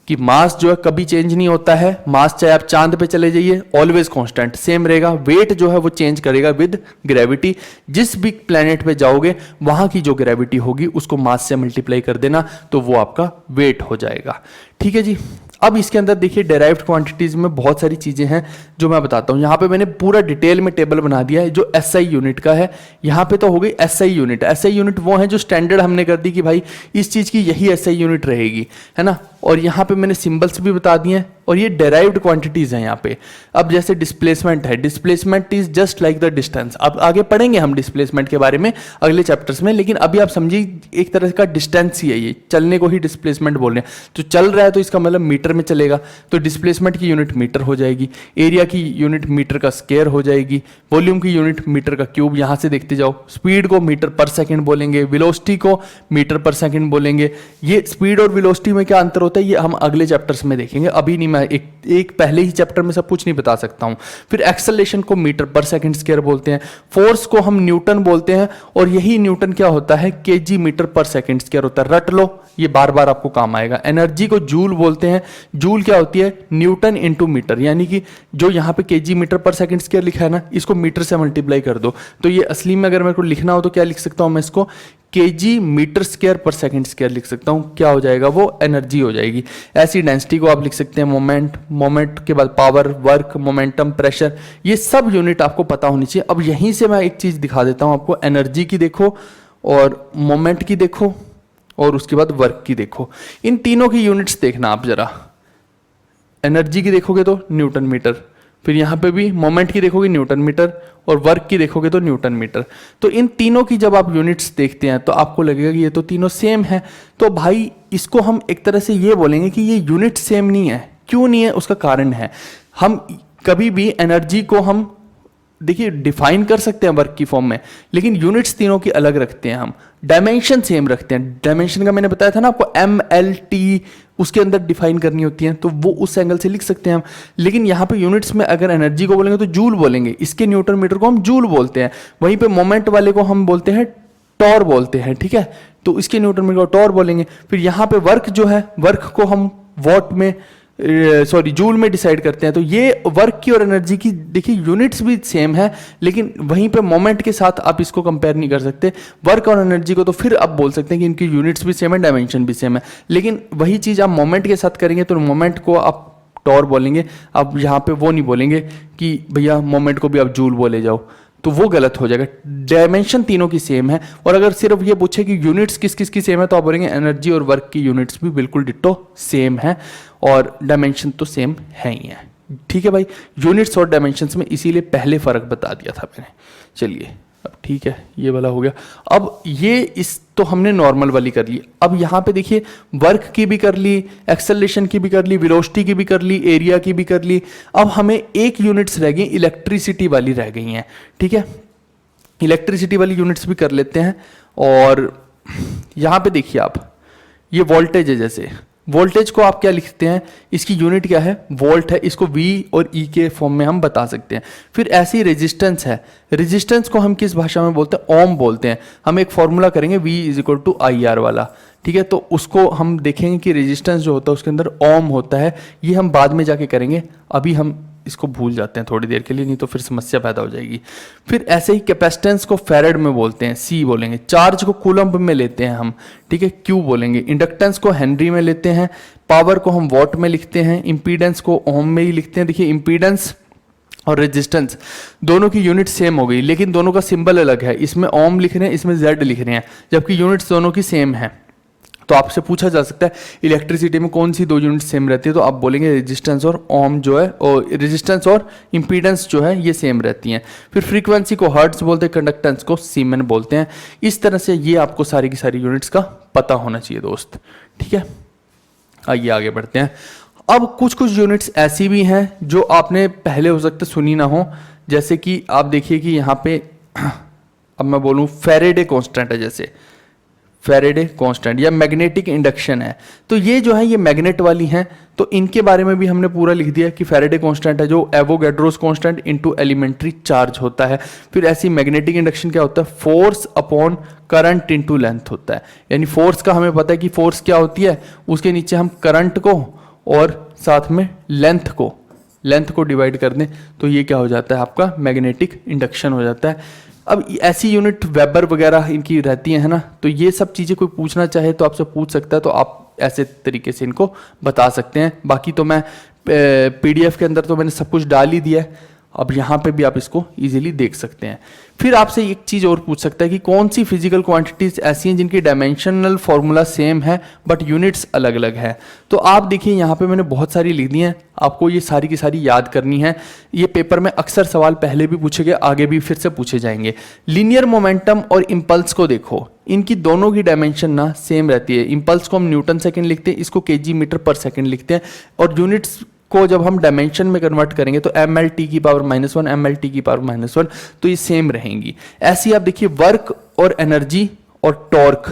S2: कि मास जो है कभी चेंज नहीं होता है, मास चाहे आप चांद पे चले जाइए ऑलवेज कांस्टेंट सेम रहेगा। वेट जो है वो चेंज करेगा विद ग्रेविटी, जिस भी प्लेनेट पे जाओगे वहां की जो ग्रेविटी होगी उसको मास से मल्टीप्लाई कर देना तो वो आपका वेट हो जाएगा। ठीक है जी। अब इसके अंदर देखिए डेराइव्ड क्वांटिटीज में बहुत सारी चीजें हैं जो मैं बताता हूं। यहाँ पे मैंने पूरा डिटेल में टेबल बना दिया है जो एसआई यूनिट का है। यहाँ पे तो हो गई एसआई यूनिट। एसआई यूनिट वो है जो स्टैंडर्ड हमने कर दी कि भाई इस चीज की यही एसआई यूनिट रहेगी, है ना। और यहाँ पे मैंने सिंबल्स भी बता दिए हैं और ये डेराइव्ड क्वांटिटीज हैं यहाँ पे। अब जैसे डिस्प्लेसमेंट है, displacement is just like the distance. अब आगे पढ़ेंगे हम डिस्प्लेसमेंट के बारे में अगले चैप्टर्स में, लेकिन अभी आप समझिए एक तरह का डिस्टेंस ही है, ये चलने को ही डिस्प्लेसमेंट बोल रहे हैं। तो चल रहा है तो इसका मतलब मीटर में चलेगा, तो डिस्प्लेसमेंट की यूनिट मीटर हो जाएगी, एरिया की यूनिट मीटर का स्क्वायर हो जाएगी, वॉल्यूम की यूनिट मीटर का क्यूब। यहाँ से देखते जाओ, स्पीड को मीटर पर सेकेंड बोलेंगे, वेलोसिटी को मीटर पर सेकेंड बोलेंगे। ये स्पीड और वेलोसिटी में क्या अंतर होता है ये हम अगले चैप्टर्स में देखेंगे, अभी नहीं। मैं एक पहले ही चैप्टर में सब कुछ नहीं बता सकता हूं। फिर एक्सेलरेशन को मीटर पर सेकंड स्क्वायर बोलते हैं, फोर्स को हम न्यूटन बोलते हैं, और यही न्यूटन क्या होता है केजी मीटर पर सेकंड स्क्वायर होता है। रट लो, ये बार बार आपको काम आएगा। एनर्जी को जूल बोलते हैं, जूल क्या होती है न्यूटन इंटू मीटर, यानी कि जो यहाँ पे केजी मीटर पर सेकंड स्क्वायर लिखा है ना, इसको मीटर से मल्टीप्लाई कर दो। तो ये असली में अगर मेरे को लिखना हो तो क्या लिख सकता हूं मैं इसको, केजी मीटर स्क्वायर पर सेकंड स्क्वायर लिख सकता हूं। क्या हो जाएगा वो एनर्जी हो जाएगी। ऐसी डेंसिटी को आप लिख सकते हैं मोमेंट, मोमेंट के बाद पावर, वर्क, मोमेंटम, प्रेशर, ये सब यूनिट आपको पता होनी चाहिए। अब यहीं से मैं एक चीज दिखा देता हूं आपको, एनर्जी की देखो और मोमेंट की देखो और उसके बाद वर्क की देखो। इन तीनों की यूनिट्स देखना आप जरा। एनर्जी की देखोगे तो न्यूटन मीटर, फिर यहाँ पे भी मोमेंट की देखोगे न्यूटन मीटर, और वर्क की देखोगे तो न्यूटन मीटर। तो इन तीनों की जब आप यूनिट्स देखते हैं तो आपको लगेगा कि ये तो तीनों सेम है। तो भाई इसको हम एक तरह से ये बोलेंगे कि ये यूनिट सेम नहीं है। क्यों नहीं है उसका कारण है, हम कभी भी एनर्जी को हम देखिए डिफाइन कर सकते हैं वर्क की फॉर्म में, लेकिन यूनिट्स तीनों की अलग रखते हैं हम। डायमेंशन सेम रखते हैं। डायमेंशन का मैंने बताया था ना आपको, MLT उसके अंदर डिफाइन करनी होती है, तो वो उस एंगल से लिख सकते हैं हम। लेकिन यहाँ पे यूनिट्स में अगर एनर्जी को बोलेंगे तो जूल बोलेंगे, इसके न्यूटन मीटर को हम जूल बोलते हैं। वहीं पे मोमेंट वाले को हम बोलते हैं टॉर बोलते हैं, ठीक है। तो इसके न्यूटन मीटर को टॉर बोलेंगे। फिर यहाँ पे वर्क जो है, वर्क को हम वॉट में जूल में डिसाइड करते हैं। तो ये वर्क की और एनर्जी की देखिए यूनिट्स भी सेम है, लेकिन वहीं पे मोमेंट के साथ आप इसको कंपेयर नहीं कर सकते। वर्क और एनर्जी को तो फिर आप बोल सकते हैं कि इनकी यूनिट्स भी सेम है, डायमेंशन भी सेम है, लेकिन वही चीज आप मोमेंट के साथ करेंगे तो मोमेंट को आप टॉर बोलेंगे। अब यहाँ पे वो नहीं बोलेंगे कि भैया मोमेंट को भी आप जूल बोले जाओ, तो वो गलत हो जाएगा। डायमेंशन तीनों की सेम है, और अगर सिर्फ ये पूछे कि यूनिट्स किस किस की सेम है तो आप बोलेंगे एनर्जी और वर्क की यूनिट्स भी बिल्कुल डिट्टो सेम है, और डायमेंशन तो सेम है ही है। ठीक है भाई, यूनिट्स और डायमेंशंस में इसीलिए पहले फर्क बता दिया था मैंने। चलिए अब ठीक है, ये वाला हो गया। अब ये इस तो हमने नॉर्मल वाली कर ली। अब यहाँ पे देखिए वर्क की भी कर ली, एक्सेलरेशन की भी कर ली, वेलोसिटी की भी कर ली, एरिया की भी कर ली। अब हमें एक यूनिट्स रह गई, इलेक्ट्रिसिटी वाली रह गई हैं। ठीक है, इलेक्ट्रिसिटी वाली यूनिट्स भी कर लेते हैं। और यहाँ पे देखिए आप, ये वोल्टेज है। जैसे वोल्टेज को आप क्या लिखते हैं, इसकी यूनिट क्या है, वोल्ट है। इसको V और E के फॉर्म में हम बता सकते हैं। फिर ऐसी रेजिस्टेंस है, रेजिस्टेंस को हम किस भाषा में बोलते हैं, ओम बोलते हैं। हम एक फॉर्मूला करेंगे V = IR वाला, ठीक है। तो उसको हम देखेंगे कि रेजिस्टेंस जो होता है उसके अंदर ओम होता है। ये हम बाद में जाके करेंगे, अभी हम इसको भूल जाते हैं थोड़ी देर के लिए, नहीं तो फिर समस्या पैदा हो जाएगी। फिर ऐसे ही कैपेसिटेंस को फैरेड में बोलते हैं, C बोलेंगे। चार्ज को कूलम्ब में लेते हैं हम, ठीक है, Q बोलेंगे। इंडक्टेंस को हेनरी में लेते हैं। पावर को हम वॉट में लिखते हैं। इंपीडेंस को ओम में ही लिखते हैं। देखिए इंपीडेंस और रेजिस्टेंस दोनों की यूनिट सेम हो गई, लेकिन दोनों का सिंबल अलग है। इसमें ओम लिख रहे हैं, इसमें Z लिख रहे हैं, जबकि यूनिट्स दोनों की सेम है। तो आपसे पूछा जा सकता है इलेक्ट्रिसिटी में कौन सी दो यूनिट सेम रहती है, तो आप बोलेंगे रेजिस्टेंस और ओम जो है, और रेजिस्टेंस और इंपीडेंस जो है ये सेम रहती हैं। फिर फ्रीक्वेंसी को हर्ट्ज बोलते हैं, कंडक्टेंस को सीमेन बोलते हैं। इस तरह से ये आपको सारी की सारी यूनिट्स का पता होना चाहिए दोस्त, ठीक है। आइए आगे बढ़ते हैं। अब कुछ कुछ यूनिट्स ऐसी भी हैं जो आपने पहले हो सकता सुनी ना हो, जैसे कि आप देखिए कि यहाँ पे अब मैं बोलूँ फैरेडे कांस्टेंट है, जैसे फैरेडे कांस्टेंट या मैग्नेटिक इंडक्शन है। तो ये जो है ये मैग्नेट वाली हैं, तो इनके बारे में भी हमने पूरा लिख दिया कि फैरेडे कांस्टेंट है जो Avogadro's constant into elementary charge होता है। फिर ऐसी मैग्नेटिक इंडक्शन क्या होता है, force upon current into length होता है। यानी फोर्स का हमें पता है कि फोर्स क्या होती है, उसके नीचे हम करंट को और साथ में लेंथ को डिवाइड कर दें तो ये क्या हो जाता है, आपका मैग्नेटिक इंडक्शन हो जाता है। अब ऐसी यूनिट वेबर वगैरह इनकी रहती है ना, तो ये सब चीज़ें कोई पूछना चाहे तो आपसे पूछ सकता है, तो आप ऐसे तरीके से इनको बता सकते हैं। बाकी तो मैं PDF के अंदर तो मैंने सब कुछ डाल ही दिया है, अब यहाँ पे भी आप इसको इजीली देख सकते हैं। फिर आपसे एक चीज़ और पूछ सकता है कि कौन सी फिजिकल क्वांटिटीज ऐसी हैं जिनकी डायमेंशनल फॉर्मूला सेम है बट यूनिट्स अलग अलग है। तो आप देखिए यहाँ पे मैंने बहुत सारी लिख दी हैं, आपको ये सारी की सारी याद करनी है। ये पेपर में अक्सर सवाल पहले भी पूछे गए, आगे भी फिर से पूछे जाएंगे। लीनियर मोमेंटम और इम्पल्स को देखो, इनकी दोनों की डायमेंशन ना सेम रहती है। इम्पल्स को हम न्यूटन सेकेंड लिखते हैं, इसको kg मीटर पर सेकेंड लिखते हैं, और यूनिट्स को जब हम डायमेंशन में कन्वर्ट करेंगे तो ml/t की पावर -1 ml/t की पावर -1, तो ये सेम रहेंगी। ऐसी आप देखिए वर्क और एनर्जी और टॉर्क,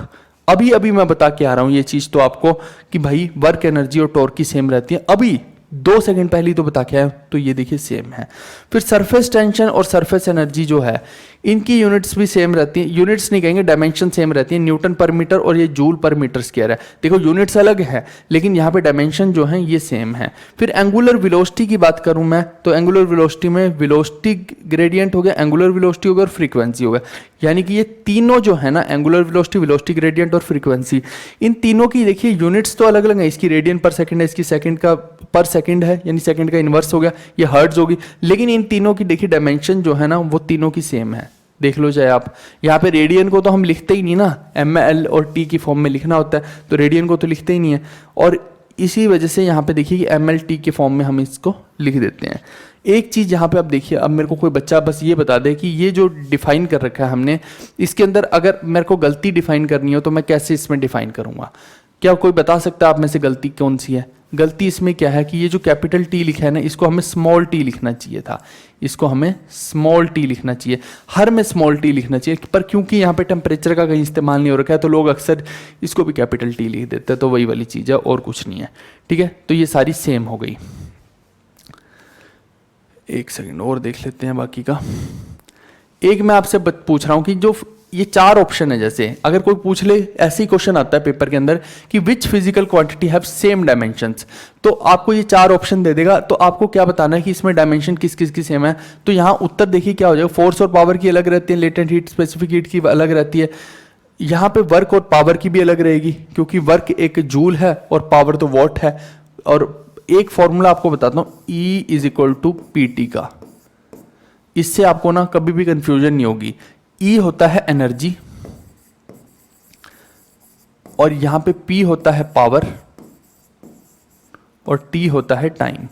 S2: अभी अभी मैं बता के आ रहा हूं ये चीज तो आपको कि भाई वर्क एनर्जी और टॉर्क की सेम रहती है, अभी 2 सेकंड पहले ही तो बता के आया, तो ये देखिए सेम है। फिर सरफेस टेंशन और सरफेस एनर्जी जो है, इनकी यूनिट्स भी सेम रहती हैं, यूनिट्स नहीं कहेंगे, डायमेंशन सेम रहती है, न्यूटन पर मीटर और ये जूल पर मीटर स्क्वायर है। देखो यूनिट्स अलग है लेकिन यहाँ पे डायमेंशन जो है ये सेम है। फिर एंगुलर वेलोसिटी की बात करूँ मैं, तो एंगुलर वेलोसिटी में वेलोसिटी ग्रेडियंट हो गया, एंगुलर वेलोसिटी हो गया और फ्रीक्वेंसी हो गया, यानी कि ये तीनों जो है ना, एंगुलर वेलोसिटी, वेलोसिटी ग्रेडियंट और फ्रीक्वेंसी, इन तीनों की देखिए यूनिट्स तो अलग अलग है। इसकी रेडियन पर सेकंड है, इसकी सेकंड का पर सेकंड है, यानी सेकंड का इनवर्स हो गया, ये हर्ट्ज होगी, लेकिन इन तीनों की देखिए डायमेंशन जो है ना वो तीनों की सेम है। देख लो चाहे आप, यहाँ पे रेडियन को तो हम लिखते ही नहीं ना, ml और t की फॉर्म में लिखना होता है, तो रेडियन को तो लिखते ही नहीं है, और इसी वजह से यहाँ पे देखिए कि ml/t के फॉर्म में हम इसको लिख देते हैं। एक चीज़ यहाँ पे आप देखिए, अब मेरे को कोई बच्चा बस ये बता दे कि ये जो डिफाइन कर रखा है हमने, इसके अंदर अगर मेरे को गलती डिफाइन करनी हो तो मैं कैसे इसमें डिफाइन करूँगा? क्या कोई बता सकता है आप में से गलती कौन सी है? गलती इसमें क्या है कि ये जो कैपिटल T लिखा है ना, इसको हमें स्मॉल t लिखना चाहिए था, इसको हमें स्मॉल t लिखना चाहिए, हर में स्मॉल t लिखना चाहिए, पर क्योंकि यहाँ पे टेम्परेचर का कहीं इस्तेमाल नहीं हो रखा है तो लोग अक्सर इसको भी कैपिटल T लिख देते हैं, तो वही वाली चीज़ है और कुछ नहीं है। ठीक है, तो ये सारी सेम हो गई। एक सेकेंड और देख लेते हैं बाकी का। एक मैं आपसे पूछ रहा हूँ कि जो ये 4 ऑप्शन है, जैसे अगर कोई पूछ ले, ऐसे ही क्वेश्चन आता है पेपर के अंदर कि which physical quantity have same dimensions, तो आपको ये 4 ऑप्शन दे देगा, तो आपको क्या बताना है कि इसमें डायमेंशन किस किस की सेम है। तो यहाँ उत्तर देखिए क्या हो जाएगा, फोर्स और पावर की अलग रहती है, लेटेंट हीट स्पेसिफिक हीट की अलग रहती है, यहाँ पे वर्क और पावर की भी अलग रहेगी, क्योंकि वर्क एक जूल है और पावर तो वॉट है। और एक फॉर्मूला आपको बताता हूँ, E = PT का, इससे आपको ना कभी भी कंफ्यूजन नहीं होगी। E होता है एनर्जी और यहां पे P होता है पावर और T होता है टाइम।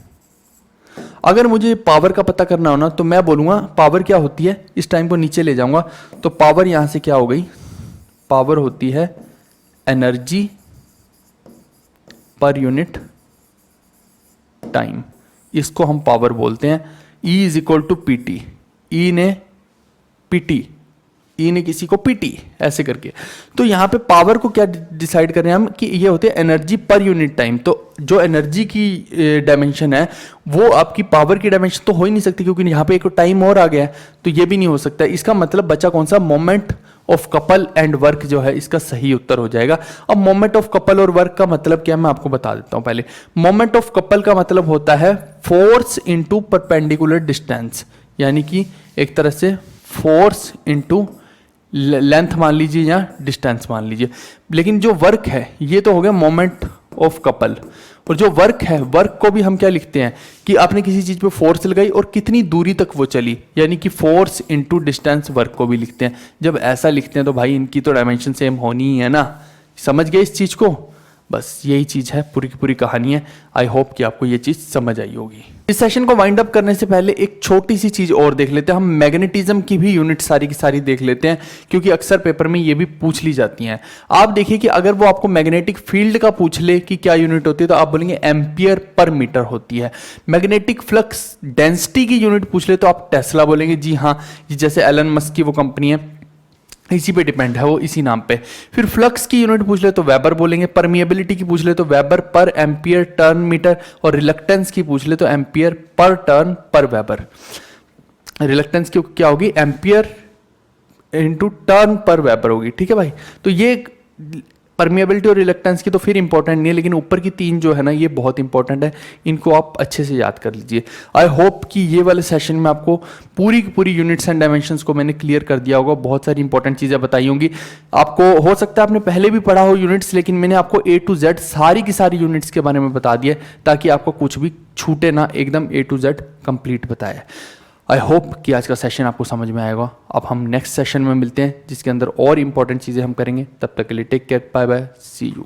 S2: अगर मुझे पावर का पता करना हो ना, तो मैं बोलूंगा पावर क्या होती है, इस टाइम को नीचे ले जाऊंगा, तो पावर यहां से क्या हो गई, पावर होती है एनर्जी पर यूनिट टाइम, इसको हम पावर बोलते हैं। E = PT, E ने PT, E ने किसी को PT ऐसे करके, तो यहाँ पे पावर को क्या डिसाइड कर रहे हैं हम कि ये होते हैं एनर्जी पर यूनिट टाइम। तो जो एनर्जी की डायमेंशन है वो आपकी पावर की डायमेंशन तो हो ही नहीं सकती, क्योंकि यहाँ पे एक टाइम और आ गया है, तो ये भी नहीं हो सकता। इसका मतलब बचा कौन सा, moment of couple and work जो है इसका सही उत्तर हो जाएगा। अब मोमेंट ऑफ कपल और वर्क का मतलब क्या है मैं आपको बता देता हूं। पहले मोमेंट ऑफ कपल का मतलब होता है फोर्स इनटू परपेंडिकुलर डिस्टेंस, यानी कि एक तरह से फोर्स इनटू लेंथ मान लीजिए या डिस्टेंस मान लीजिए। लेकिन जो वर्क है ये तो हो गया मोमेंट ऑफ कपल, और जो वर्क है, वर्क को भी हम क्या लिखते हैं कि आपने किसी चीज पे फोर्स लगाई और कितनी दूरी तक वो चली, यानी कि फोर्स इनटू डिस्टेंस वर्क को भी लिखते हैं। जब ऐसा लिखते हैं तो भाई इनकी तो डायमेंशन सेम होनी ही है ना, समझ गए इस चीज को? बस यही चीज है, पूरी की पूरी कहानी है। आई होप कि आपको ये चीज समझ आई होगी। इस सेशन को वाइंड अप करने से पहले एक छोटी सी चीज और देख लेते हैं, हम मैग्नेटिज्म की भी यूनिट सारी की सारी देख लेते हैं, क्योंकि अक्सर पेपर में ये भी पूछ ली जाती हैं। आप देखिए कि अगर वो आपको मैग्नेटिक फील्ड का पूछ ले कि क्या यूनिट होती है, तो आप बोलेंगे एम्पियर पर मीटर होती है। मैग्नेटिक फ्लक्स डेंसिटी की यूनिट पूछ ले तो आप टेस्ला बोलेंगे, जी हाँ, जैसे एलन मस्क की वो कंपनी है, इसी पे डिपेंड है वो, इसी नाम पे। फिर फ्लक्स की यूनिट पूछ ले तो वेबर बोलेंगे, परमिएबिलिटी की पूछ ले तो वेबर पर एम्पियर टर्न मीटर, और रिलक्टेंस की पूछ ले तो एम्पियर पर टर्न पर वेबर। रिलक्टेंस की क्या होगी, एम्पियर इनटू टर्न पर वेबर होगी। ठीक है भाई, तो ये परमिएबिलिटी और रिलक्टेंस की तो फिर इंपॉर्टेंट नहीं है, लेकिन ऊपर की 3 जो है ना ये बहुत इंपॉर्टेंट है, इनको आप अच्छे से याद कर लीजिए। आई होप कि ये वाले सेशन में आपको पूरी की पूरी यूनिट्स एंड डायमेंशंस को मैंने क्लियर कर दिया होगा, बहुत सारी इंपॉर्टेंट चीज़ें बताई होंगी। आपको हो सकता है आपने पहले भी पढ़ा हो यूनिट्स, लेकिन मैंने आपको A to Z सारी की सारी यूनिट्स के बारे में बता दिया ताकि आपको कुछ भी छूटे ना, एकदम A to Z कंप्लीट बताया। आई होप कि आज का सेशन आपको समझ में आएगा। अब हम नेक्स्ट सेशन में मिलते हैं जिसके अंदर और इंपॉर्टेंट चीज़ें हम करेंगे। तब तक के लिए take care, bye bye, see you.